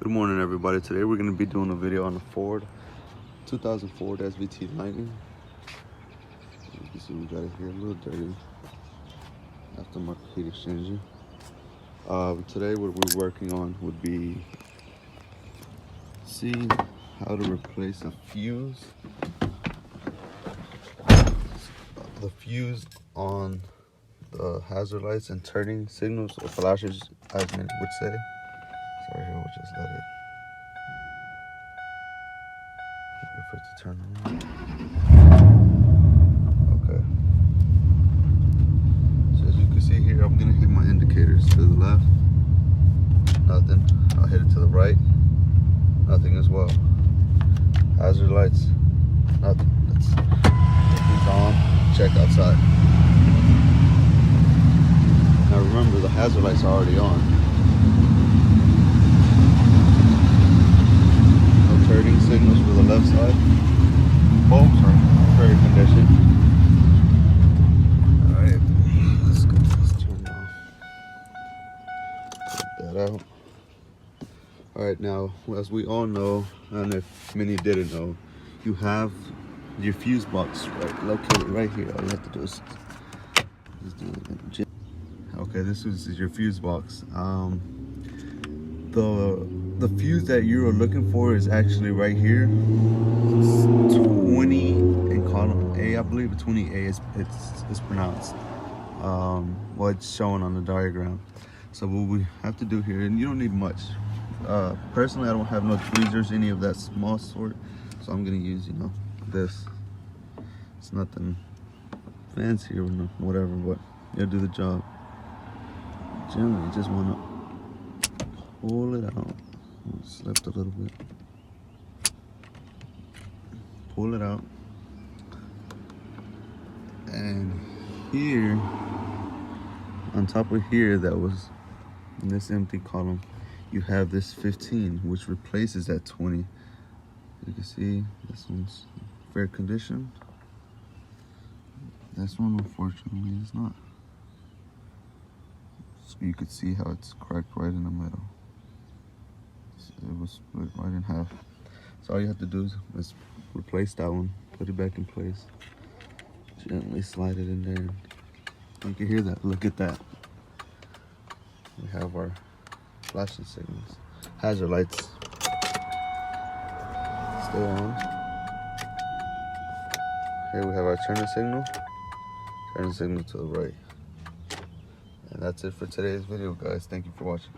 Good morning, everybody. Today we're going to be doing a video on the 2000 Ford SVT Lightning. You can see we got it here a little dirty. Aftermarket heat exchanger. Today what we're working on would be seeing how to replace a fuse. The fuse on the hazard lights and turning signals or flashers, as many would say. Sorry, here, we'll just let it wait for it to turn on. Okay. So as you can see here, I'm gonna hit my indicators to the left. Nothing. I'll hit it to the right. Nothing as well. Hazard lights. Nothing. Everything's on. Check outside. Now remember, the hazard lights are already on. Turning signals for the left side. Bulbs are very conditioned. Alright, let's get this turned off. Take that out. Alright, now, as we all know, and if many didn't know, you have your fuse box located right here. All you have to do is do it. Okay, this is your fuse box. The fuse that you are looking for is actually right here. It's 20 in column A, I believe. 20A it's pronounced. Well, it's shown on the diagram. So what we have to do here, and you don't need much. Personally, I don't have no tweezers, any of that small sort. So I'm gonna use, this. It's nothing fancy or whatever, but it'll do the job. Generally, you just wanna pull it out. Slipped a little bit. Pull it out. And here, on top of here, that was in this empty column, you have this 15, which replaces that 20. You can see this one's fair condition. This one, unfortunately, is not. So you could see how it's cracked right in the middle. It was split right in half. So all you have to do is replace that one, put it back in place, gently slide it in there. You can hear that. Look at that. We have our flashing signals. Hazard lights still on. Here we have our turning signal to the right. And that's it for today's video, guys. Thank you for watching.